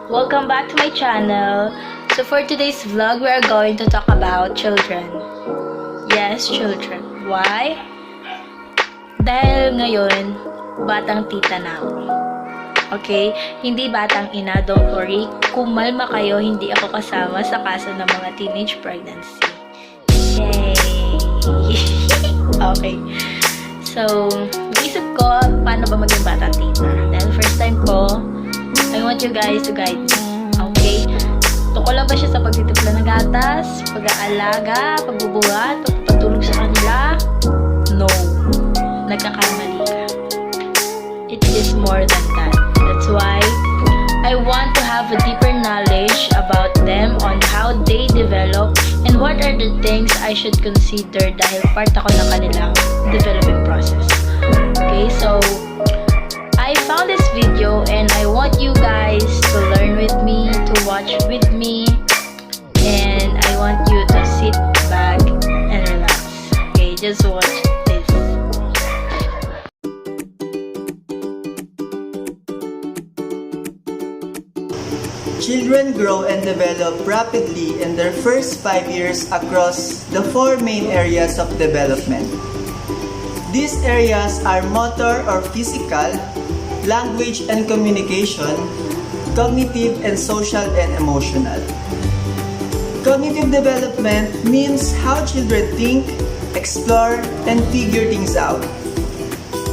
Welcome back to my channel. So for today's vlog, we are going to talk about children. Yes, children. Why? Dahil ngayon, batang tita na ako. Okay? Hindi batang ina, don't worry. Kumalma kayo, hindi ako kasama sa kaso ng mga teenage pregnancy. Yay! Okay. So, naisip ko, paano ba maging batang tita? Dahil first time ko, I want you guys to guide me. Okay? Tukol lang ba siya sa pagtitimpla ng gatas, pag-aalaga, pagbubuhat, pagpapatulog sa kanila? No. Nagkakamali ka. It is more than that. That's why I want to have a deeper knowledge about them on how they develop and what are the things I should consider dahil part ako ng kanilang developing process. Okay, so I found this video and I want you guys to learn with me, to watch with me, and I want you to sit back and relax. Okay, just watch this. Children grow and develop rapidly in their first 5 years across the 4 main areas of development. These areas are motor or physical, language and communication, cognitive and social and emotional. Cognitive development means how children think, explore, and figure things out.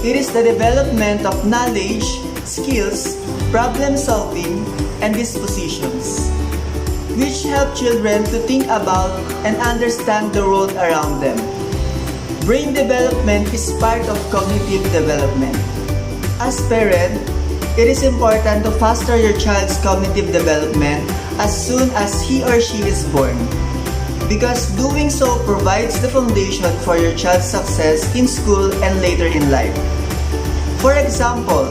It is the development of knowledge, skills, problem solving, and dispositions, which help children to think about and understand the world around them. Brain development is part of cognitive development. As parent, it is important to foster your child's cognitive development as soon as he or she is born, because doing so provides the foundation for your child's success in school and later in life. For example,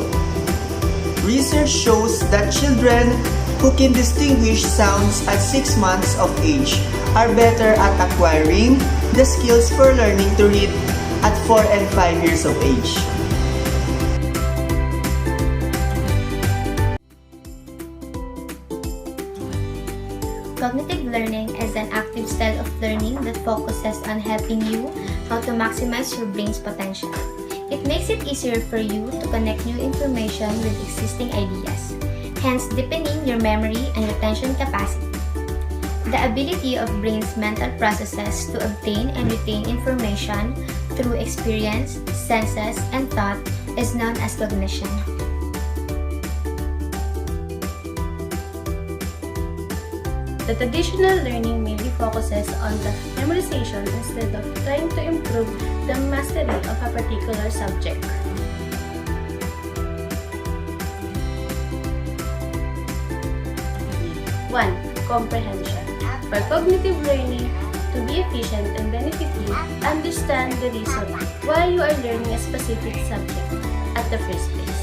research shows that children who can distinguish sounds at 6 months of age are better at acquiring the skills for learning to read at 4 and 5 years of age. Cognitive learning is an active style of learning that focuses on helping you how to maximize your brain's potential. It makes it easier for you to connect new information with existing ideas, hence deepening your memory and retention capacity. The ability of brain's mental processes to obtain and retain information through experience, senses, and thought is known as cognition. The traditional learning mainly focuses on the memorization instead of trying to improve the mastery of a particular subject. One, comprehension. For cognitive learning to be efficient and benefit you, understand the reason why you are learning a specific subject at the first place.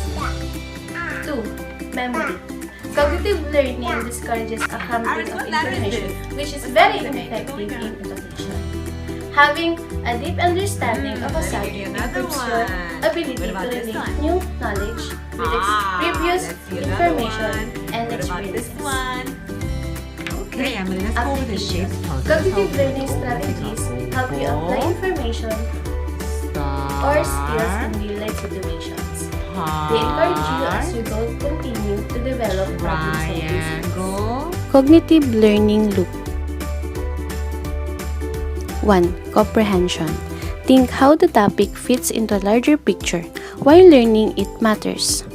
2. Memory. Cognitive learning discourages a hampering of information, which is very ineffective in education. Having a deep understanding of a subject improves your ability to relate new knowledge with previous information and experiences. Okay, Emily, let's go with the shapes. Cognitive learning strategies help you apply information or skills in real-life situations. They encourage you as you continue to develop problem-solving skills. Cognitive learning loop. 1. Comprehension. Think how the topic fits into a larger picture. While learning, it matters.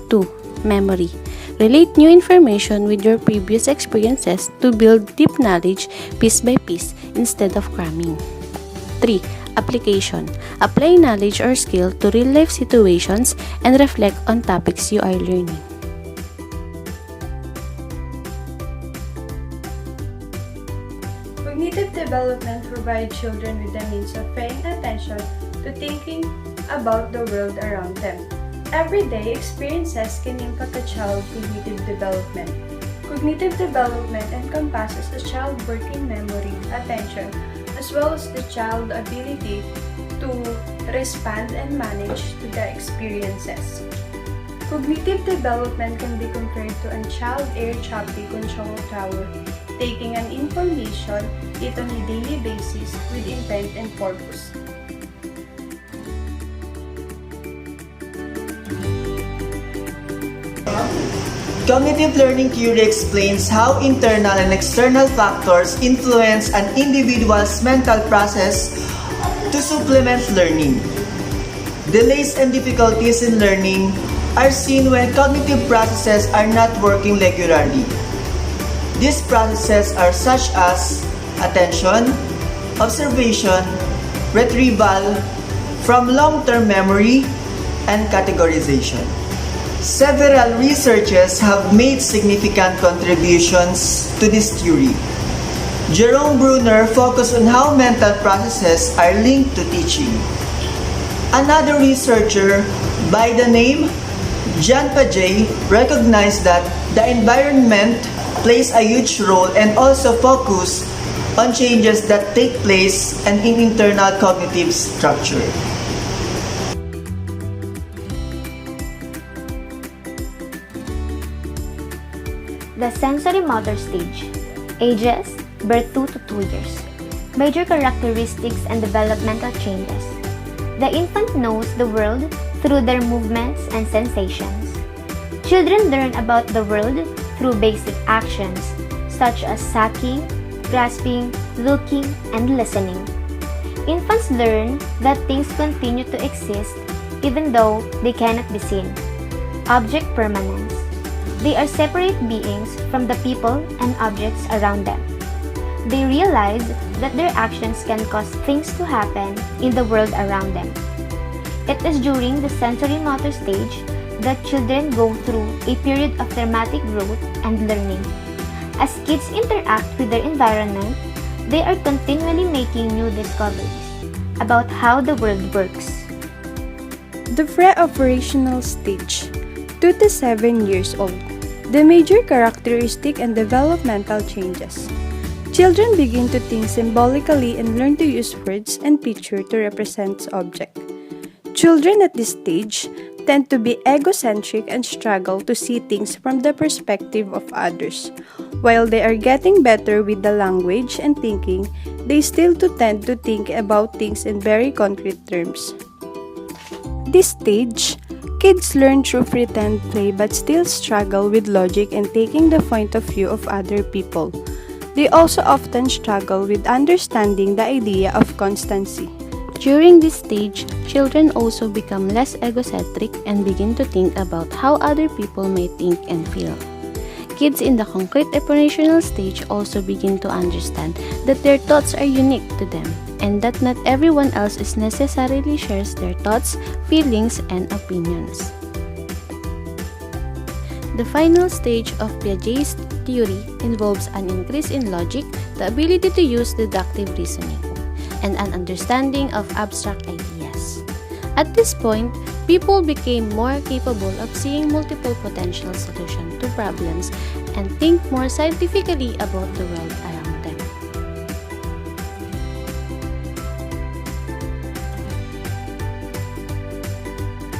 2. Memory. Relate new information with your previous experiences to build deep knowledge piece by piece instead of cramming. 3. Application. Apply knowledge or skill to real-life situations and reflect on topics you are learning. Cognitive development provides children with the means of paying attention to thinking about the world around them. Everyday experiences can impact a child's cognitive development. Cognitive development encompasses a child's working memory, attention, as well as the child's ability to respond and manage to the experiences. Cognitive development can be compared to a child air traffic control tower, taking an information it on a daily basis with intent and purpose. Cognitive learning theory explains how internal and external factors influence an individual's mental process to supplement learning. Delays and difficulties in learning are seen when cognitive processes are not working regularly. These processes are such as attention, observation, retrieval from long-term memory, and categorization. Several researchers have made significant contributions to this theory. Jerome Bruner focused on how mental processes are linked to teaching. Another researcher by the name John Page recognized that the environment plays a huge role and also focus on changes that take place and in internal cognitive structure. The sensory motor stage. Ages, birth 2 to 2 years. Major characteristics and developmental changes. The infant knows the world through their movements and sensations. Children learn about the world through basic actions such as sucking, grasping, looking, and listening. Infants learn that things continue to exist even though they cannot be seen. Object permanence. They are separate beings from the people and objects around them. They realize that their actions can cause things to happen in the world around them. It is during the sensory motor stage that children go through a period of dramatic growth and learning. As kids interact with their environment, they are continually making new discoveries about how the world works. The pre-operational stage, 2 to 7 years old. The major characteristic and developmental changes. Children begin to think symbolically and learn to use words and picture to represent objects. Children at this stage tend to be egocentric and struggle to see things from the perspective of others. While they are getting better with the language and thinking, they still tend to think about things in very concrete terms. This stage, kids learn through pretend play but still struggle with logic and taking the point of view of other people. They also often struggle with understanding the idea of constancy. During this stage, children also become less egocentric and begin to think about how other people may think and feel. Kids in the concrete operational stage also begin to understand that their thoughts are unique to them and that not everyone else is necessarily shares their thoughts, feelings, and opinions. The final stage of Piaget's theory involves an increase in logic, the ability to use deductive reasoning, and an understanding of abstract ideas. At this point, people became more capable of seeing multiple potential solutions to problems and think more scientifically about the world around them.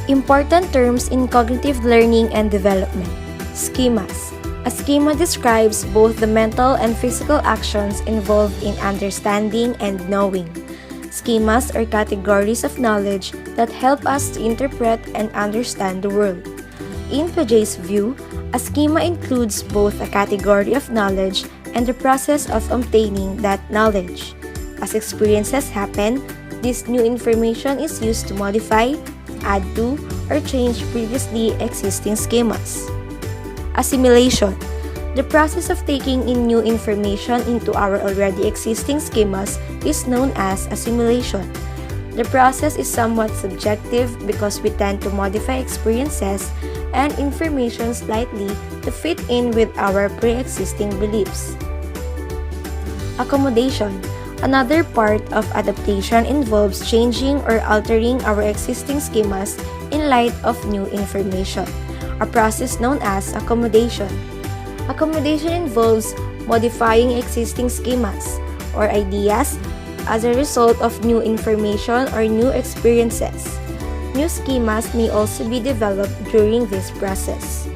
Important terms in cognitive learning and development. Schemas. A schema describes both the mental and physical actions involved in understanding and knowing. Schemas are categories of knowledge that help us to interpret and understand the world. In Piaget's view, a schema includes both a category of knowledge and the process of obtaining that knowledge. As experiences happen, this new information is used to modify, add to, or change previously existing schemas. Assimilation. The process of taking in new information into our already existing schemas is known as assimilation. The process is somewhat subjective because we tend to modify experiences and information slightly to fit in with our pre-existing beliefs. Accommodation. Another part of adaptation involves changing or altering our existing schemas in light of new information, a process known as accommodation. Accommodation involves modifying existing schemas or ideas as a result of new information or new experiences. New schemas may also be developed during this process.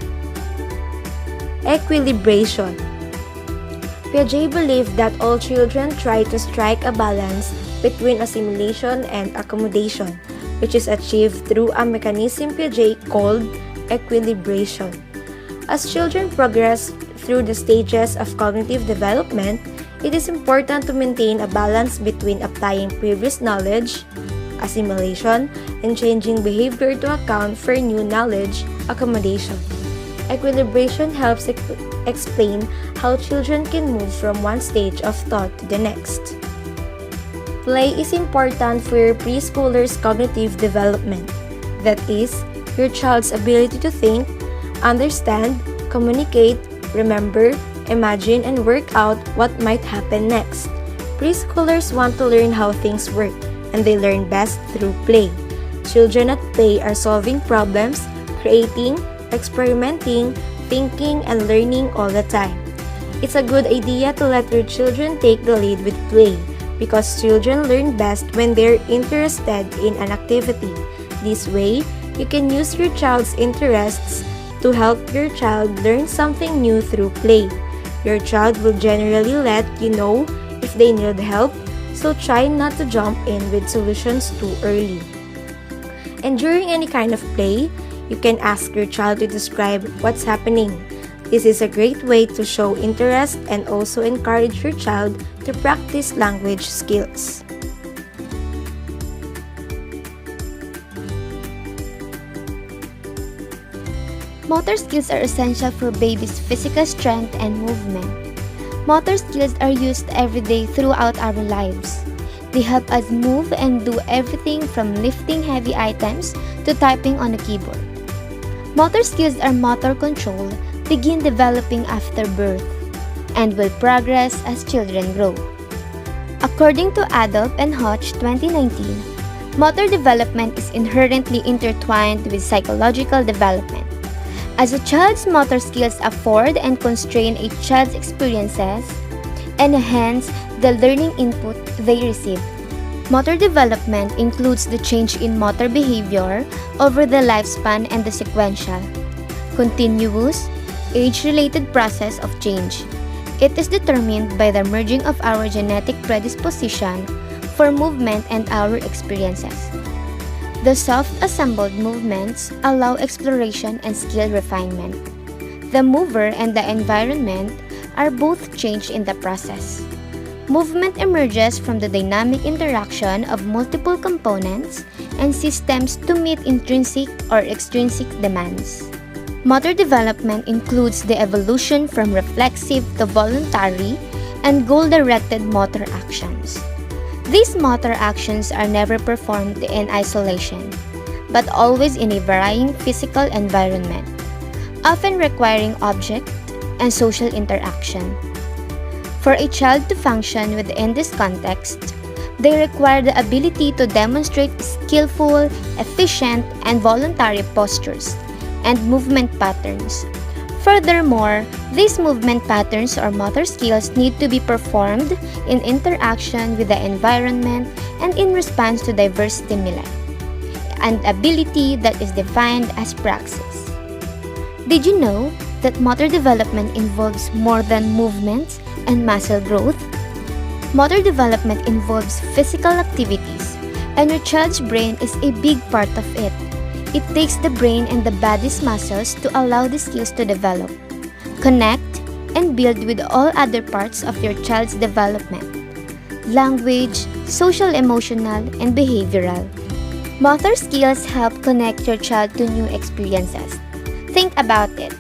Equilibration. Piaget believed that all children try to strike a balance between assimilation and accommodation, which is achieved through a mechanism Piaget called equilibration. As children progress through the stages of cognitive development, it is important to maintain a balance between applying previous knowledge, assimilation, and changing behavior to account for new knowledge, accommodation. Equilibration helps explain how children can move from one stage of thought to the next. Play is important for your preschooler's cognitive development. That is, your child's ability to think, understand, communicate, remember, imagine, and work out what might happen next. Preschoolers want to learn how things work, and they learn best through play. Children at play are solving problems, creating, experimenting, thinking, and learning all the time. It's a good idea to let your children take the lead with play, because children learn best when they're interested in an activity. This way, you can use your child's interests to help your child learn something new through play. Your child will generally let you know if they need help, so try not to jump in with solutions too early. And during any kind of play, you can ask your child to describe what's happening. This is a great way to show interest and also encourage your child to practice language skills. Motor skills are essential for babies' physical strength and movement. Motor skills are used every day throughout our lives. They help us move and do everything from lifting heavy items to typing on a keyboard. Motor skills are motor control begin developing after birth and will progress as children grow. According to Adolf and Hodge 2019, motor development is inherently intertwined with psychological development. As a child's motor skills afford and constrain a child's experiences and enhance the learning input they receive. Motor development includes the change in motor behavior over the lifespan and the sequential, continuous, age-related process of change. It is determined by the merging of our genetic predisposition for movement and our experiences. The soft-assembled movements allow exploration and skill refinement. The mover and the environment are both changed in the process. Movement emerges from the dynamic interaction of multiple components and systems to meet intrinsic or extrinsic demands. Motor development includes the evolution from reflexive to voluntary and goal-directed motor actions. These motor actions are never performed in isolation, but always in a varying physical environment, often requiring object and social interaction. For a child to function within this context, they require the ability to demonstrate skillful, efficient, and voluntary postures and movement patterns. Furthermore, these movement patterns or motor skills need to be performed in interaction with the environment and in response to diverse stimuli, an ability that is defined as praxis. Did you know that motor development involves more than movements and muscle growth? Motor development involves physical activities, and your child's brain is a big part of it. It takes the brain and the body's muscles to allow the skills to develop, connect, and build with all other parts of your child's development: language, social, emotional, and behavioral. Motor skills help connect your child to new experiences. Think about it.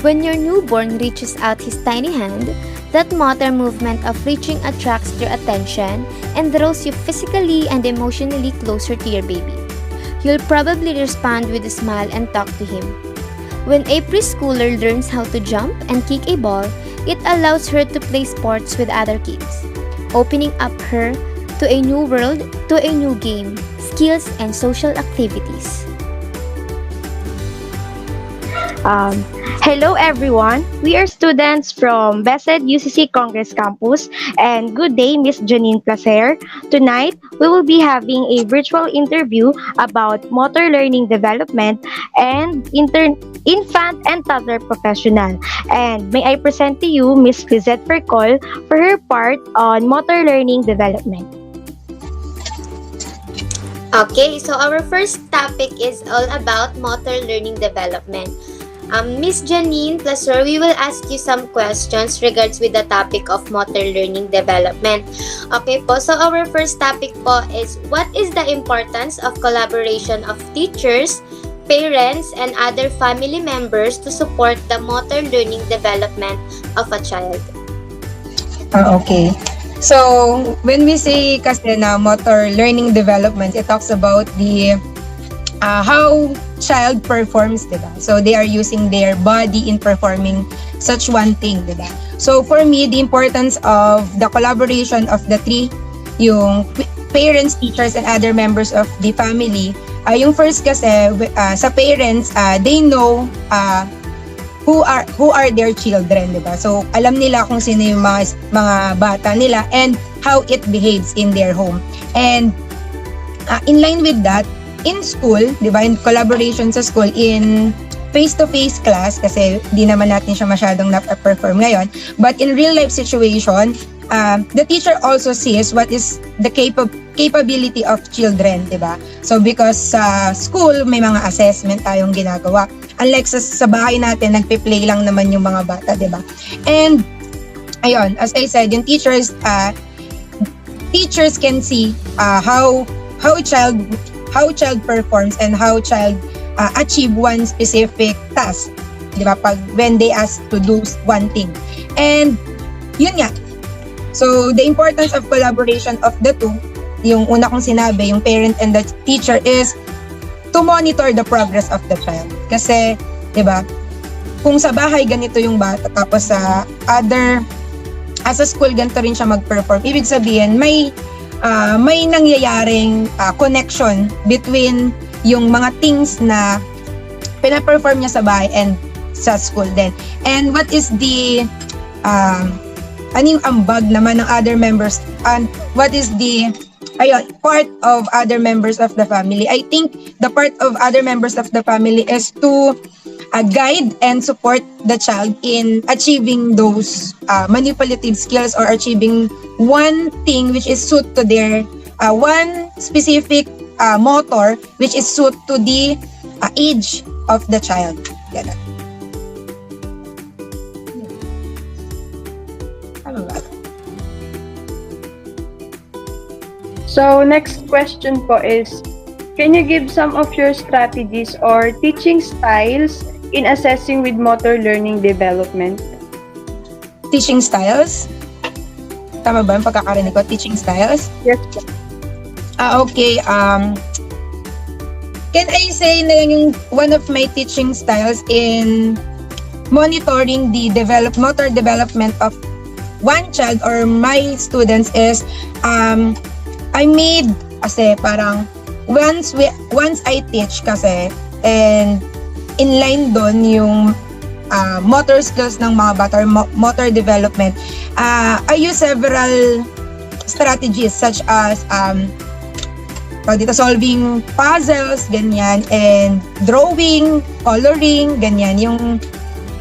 When your newborn reaches out his tiny hand, that motor movement of reaching attracts your attention and draws you physically and emotionally closer to your baby. You'll probably respond with a smile and talk to him. When a preschooler learns how to jump and kick a ball, it allows her to play sports with other kids, opening up her to a new world, to a new game, skills, and social activities. Hello everyone! We are students from Besed UCC Congress Campus and good day Miss Janine Placer. Tonight, we will be having a virtual interview about motor learning development and infant and toddler professional. And may I present to you Miss Lizette Percol for her part on motor learning development. Okay, so our first topic is all about motor learning development. Miss Janine Placer, we will ask you some questions regards with the topic of motor learning development. Okay po, so our first topic po is what is the importance of collaboration of teachers, parents, and other family members to support the motor learning development of a child? Okay. So, when we say kasi na motor learning development, it talks about the how child performs, diba? So, they are using their body in performing such one thing, diba? So, for me, the importance of the collaboration of the three, yung parents, teachers, and other members of the family, yung first kasi, sa parents, they know who are their children, diba? So, alam nila kung sino yung mga bata nila and how it behaves in their home. And in line with that, in school, diba, in collaboration sa school, in face-to-face class, kasi di naman natin siya masyadong na-perform ngayon, but in real-life situation, the teacher also sees what is the capability of children, diba? So, because sa school, may mga assessment tayong ginagawa. Unlike sa bahay natin, nagpe-play lang naman yung mga bata, diba? And, ayun, as I said, yung teachers can see how child performs and how child achieve one specific task, di ba? When they ask to do one thing. And yun nga. So the importance of collaboration of the two, yung una kong sinabi, yung parent and the teacher, is to monitor the progress of the child. Kasi, di ba, kung sa bahay ganito yung bata, tapos sa school ganito rin siya mag-perform, ibig sabihin may nangyayaring connection between yung mga things na pina-perform niya sa bahay and sa school din. And what is the ano yung ambag naman ng other members, and what is the part of other members of the family? I think the part of other members of the family is to guide and support the child in achieving those manipulative skills or achieving one thing which is suit to their one specific motor which is suit to the age of the child. Ganun. So, next question po is, can you give some of your strategies or teaching styles in assessing with motor learning development? Teaching styles? Tama ba yung pagkakarinig ko? Teaching styles? Yes po. Okay. Can I say na lang yung one of my teaching styles in monitoring the motor development of one child or my students is I made kasi parang once I teach kasi and in line doon yung motor skills ng mga bata or motor development, I use several strategies such as solving puzzles, ganyan, and drawing, coloring, ganyan, yung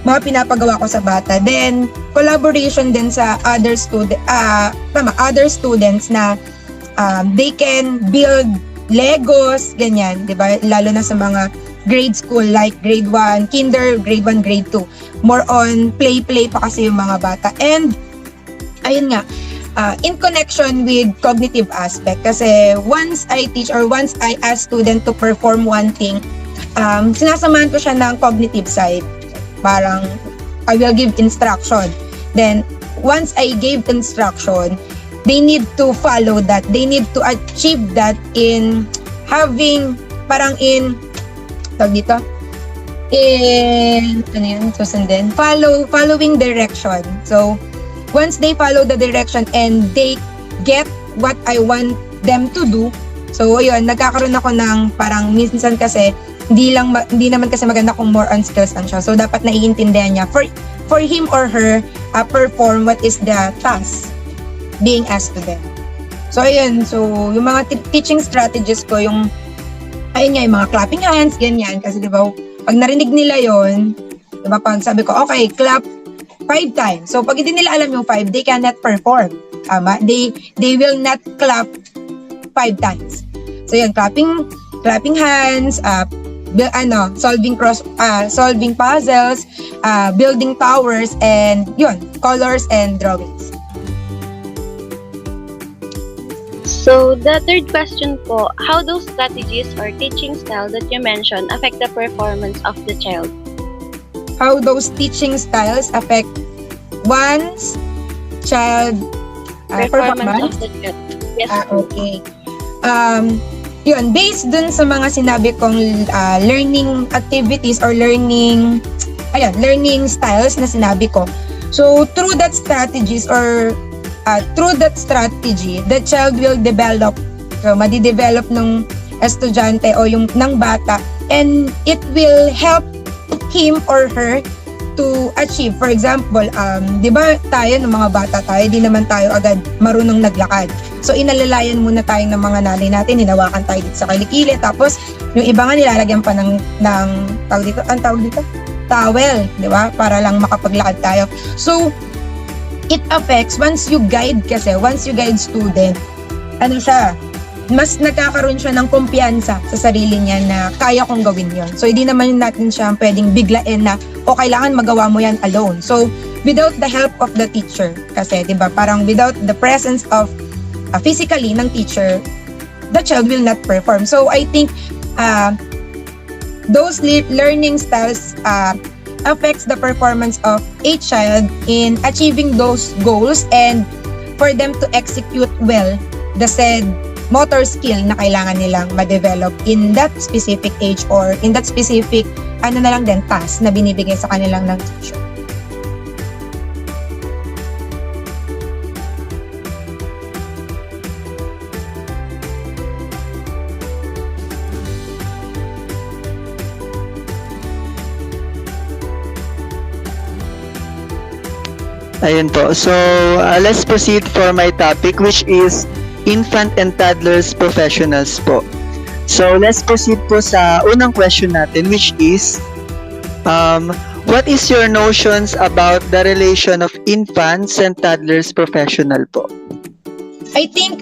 mga pinapagawa ko sa bata. Then, collaboration din sa other students na they can build Legos, ganyan, di ba? Lalo na sa mga grade school like grade 1, kinder, grade 1, grade 2. More on play pa kasi yung mga bata. And, ayun nga, in connection with cognitive aspect, kasi once I teach or once I ask student to perform one thing, sinasamahan ko siya ng cognitive side. Parang, I will give instruction. Then, once I gave instruction, they need to follow that. They need to achieve that in having, parang in, tawag dito, in, ano yun, susundin, following direction. So, once they follow the direction and they get what I want them to do, so, ayun, nagkakaroon ako ng parang minsan kasi hindi naman kasi maganda kung more on skills lang siya. So dapat naiintindihan niya for him or her perform what is the task being asked to them. So ayun, so yung mga teaching strategies ko, yung ayun nga, yung mga clapping hands, ganyan, kasi 'di ba pag narinig nila yon, 'di ba, pag sabi ko okay, clap 5 times. So pag hindi nila alam yung 5, they cannot perform. Tama? They will not clap 5 times. So yun, clapping hands, solving puzzles, building towers, and yun, colors and drawings. So, the third question po, how those strategies or teaching style that you mentioned affect the performance of the child? How those teaching styles affect one's child performance? Of the child. Yes. Okay. Yun, based dun sa mga sinabi kong learning activities or learning styles na sinabi ko. So, through that strategy, the child will develop, so madidevelop ng estudyante o yung ng bata, and it will help him or her to achieve. For example, di ba tayo ng mga bata tayo, di naman tayo agad marunong naglakad. So inalalayan muna tayo ng mga nanay natin, hinawakan tayo dito sa kilikili, tapos yung iba nga nilalagyan pa ng tawag dito, towel, di ba? Para lang makapaglakad tayo. So it affects once you guide student, mas nagkakaroon siya ng kumpiyansa sa sarili niya na kaya kong gawin yon. So, hindi naman natin siya pwedeng biglain na, o kailangan magawa mo yan alone. So, without the help of the teacher, kasi, di ba, parang without the presence of physically ng teacher, the child will not perform. So, I think those learning styles affects the performance of a child in achieving those goals and for them to execute well the said motor skill na kailangan nilang ma-develop in that specific age or in that specific task na binibigay sa kanilang ng teacher. Ayun po. So, let's proceed for my topic, which is Infant and Toddlers Professionals po. So, let's proceed po sa unang question natin, which is, what is your notions about the relation of infants and toddlers professional po? I think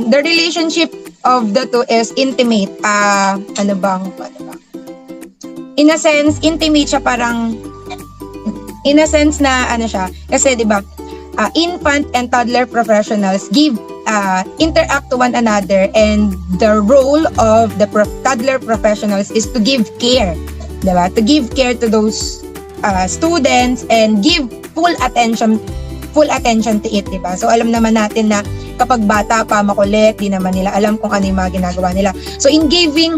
the relationship of the two is intimate. In a sense, intimate siya, parang in a sense na kasi 'di ba, infant and toddler professionals interact to one another, and the role of the toddler professionals is to give care, 'di ba? To give care to those students and give full attention to it, 'di ba? So alam naman natin na kapag bata pa, makulit, di naman nila alam kung ano yung mga ginagawa nila. So in giving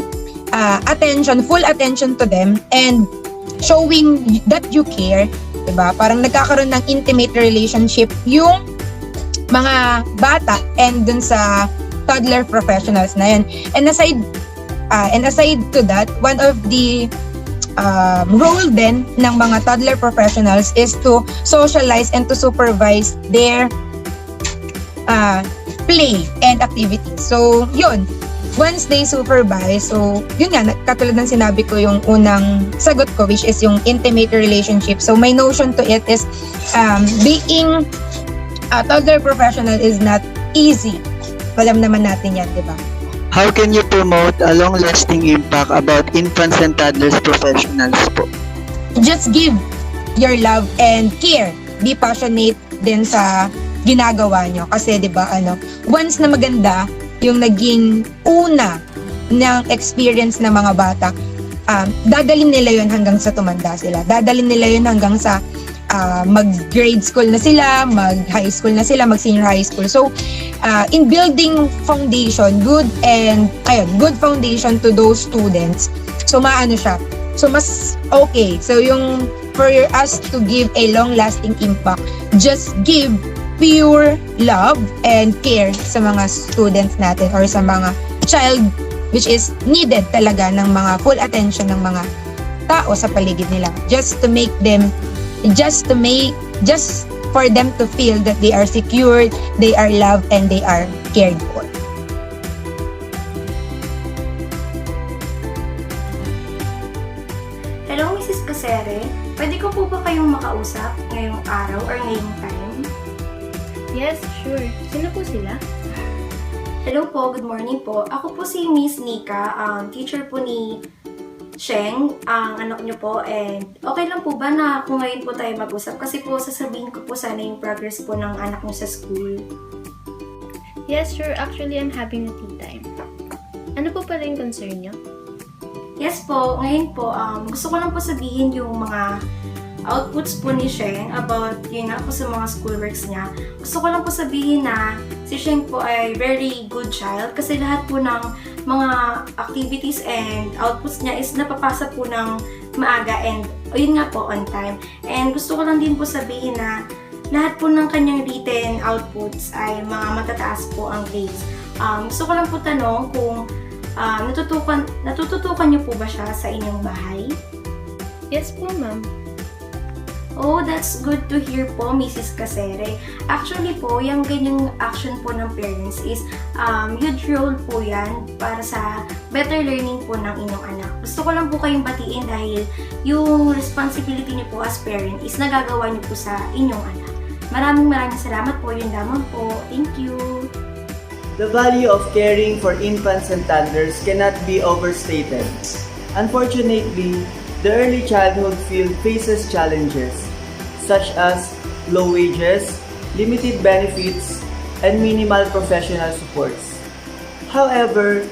full attention to them and showing that you care, diba? Parang nagkakaroon ng intimate relationship yung mga bata and dun sa toddler professionals na yan. And aside to that, one of the role din ng mga toddler professionals is to socialize and to supervise their play and activities. So, yun. Once they supervise, so yun nga, katulad ng sinabi ko yung unang sagot ko, which is yung intimate relationship. So my notion to it is being a toddler professional is not easy. Alam naman natin yan, di ba? How can you promote a long-lasting impact about infants and toddlers professionals po? Just give your love and care. Be passionate din sa ginagawa nyo. Kasi di ba, once na maganda yung naging una ng experience ng mga bata, dadalhin nila yun hanggang sa tumanda sila. Dadalhin nila yun hanggang sa mag-grade school na sila, mag-high school na sila, mag-senior high school. So, in building foundation, good foundation to those students, so maano siya. So, mas okay. So, yung for us to give a long-lasting impact, just give pure love and care sa mga students natin or sa mga child which is needed talaga ng mga full attention ng mga tao sa paligid nila, just for them to feel that they are secured, they are loved, and they are cared for. Hello, Mrs. Casere. Pwede ko po ba kayong makausap ngayong araw or ngayong time? Yes, sure. Sino po sila? Hello po, good morning po. Ako po si Miss Nika, teacher po ni Sheng, ang anak niyo po. And okay lang po ba na kung ngayon po tayo mag-usap? Kasi po sasabihin ko po sana yung progress po ng anak niyo sa school. Yes, sure. Actually, I'm having a tea time. Ano po pala yung concern niyo? Yes po, ngayon po, gusto ko lang po sabihin yung mga outputs po ni Sheng about yun nga po sa mga schoolworks niya. Gusto ko lang po sabihin na si Sheng po ay very good child kasi lahat po ng mga activities and outputs niya is napapasa po ng maaga and yun nga po on time. And gusto ko lang din po sabihin na lahat po ng kanyang written outputs ay mga matataas po ang grades. Gusto ko lang po tanong kung natututukan niyo po ba siya sa inyong bahay? Yes po, ma'am. Oh, that's good to hear po, Mrs. Casere. Actually po, yung ganyang action po ng parents is huge role po yan para sa better learning po ng inyong anak. Gusto ko lang po kayong batiin dahil yung responsibility niyo po as parent is nagagawa niyo po sa inyong anak. Maraming salamat po. Yun lamang po. Thank you. The value of caring for infants and toddlers cannot be overstated. Unfortunately, the early childhood field faces challenges such as low wages, limited benefits, and minimal professional supports. However,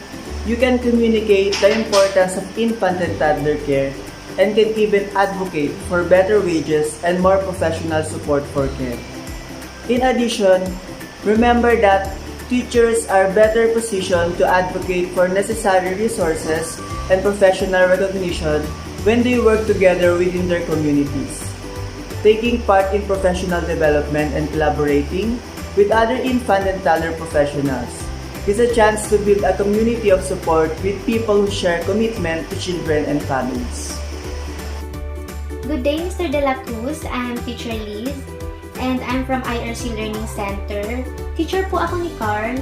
you can communicate the importance of infant and toddler care and can even advocate for better wages and more professional support for care. In addition, remember that teachers are better positioned to advocate for necessary resources and professional recognition when they work together within their communities. Taking part in professional development and collaborating with other infant and toddler professionals is a chance to build a community of support with people who share commitment to children and families. Good day, Mr. De La Cruz. I'm Teacher Liz, and I'm from IRC Learning Center. Teacher po ako ni Carl.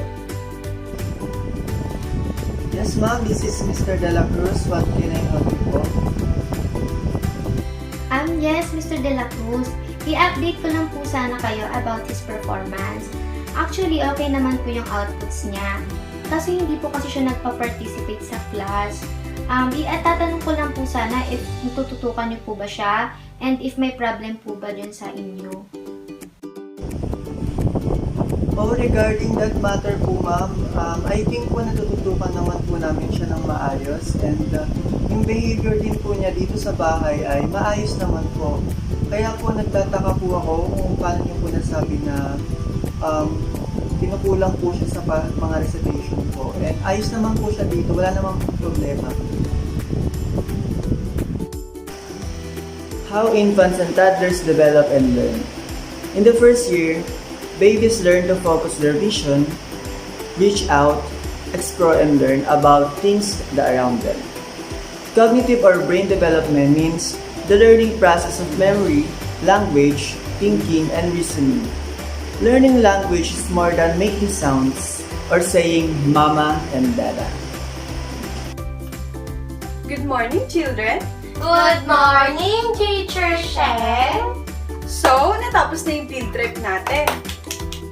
Yes ma'am, this is Mr. De La Cruz. What can I help you po? Yes, Mr. De La Cruz. I-update ko lang po sana kayo about his performance. Actually, okay naman po yung outputs niya. Kasi hindi po kasi siya nagpa-participate sa class. Tatanong ko lang po sana if natututukan niyo po ba siya and if may problem po ba dyan sa inyo. Oh, regarding that matter po ma'am, I think po natututukan naman po namin siya ng maayos and yung behavior din po niya dito sa bahay ay maayos naman po. Kaya po nagtataka po ako kung paano niyo po nasabi na pinukulang po siya sa mga recitation po. And ayos naman po siya dito, wala namang problema. How infants and toddlers develop and learn. In the first year, babies learn to focus their vision, reach out, explore and learn about things that around them. Cognitive or brain development means the learning process of memory, language, thinking, and reasoning. Learning language is more than making sounds or saying mama and dada. Good morning, children! Good morning, Teacher Sheng! So, natapos na yung field trip natin.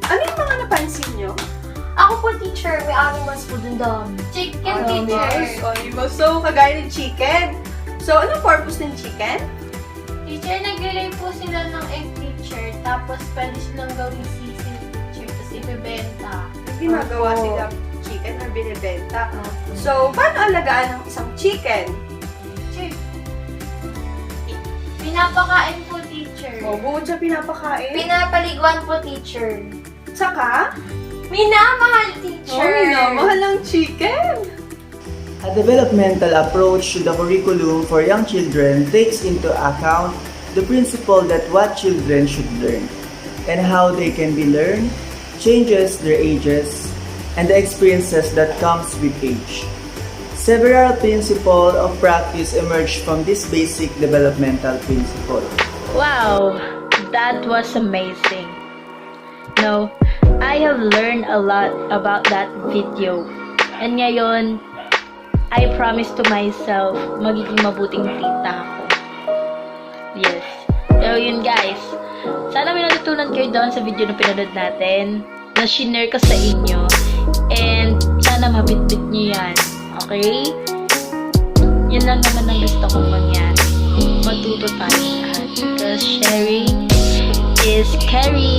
Ano yung mga napansin nyo? Ako po, teacher, may animals po dun dami. Chicken, teacher. Animals. So, kagaya ng chicken. So, anong purpose ng chicken? Teacher, nag-relay po sila ng egg, teacher. Tapos, pwede silang gawing sisig, teacher. Tapos, ibebenta. Ginagawa sila chicken or binibenta. So, paano alagaan ng isang chicken? Pinapakain po, teacher. O, bukod sa pinapakain. Pinapaliguan po, teacher. Saka, Minamahal, teacher. minamahal ang chicken. A developmental approach to the curriculum for young children takes into account the principle that what children should learn and how they can be learned, changes their ages, and the experiences that comes with age. Several principles of practice emerged from this basic developmental principle. Wow, that was amazing. No, I have learned a lot about that video. And ngayon, I promise to myself, magiging mabuting tita ako. Yes. So yun guys, sana may natutunan kayo doon sa video na pinanood natin, na shinare ko sa inyo. And sana mabitbit nyo yan. Okay? Yun lang naman ang gusto kong mangyari. Matuto tayo lahat. Because sharing is caring.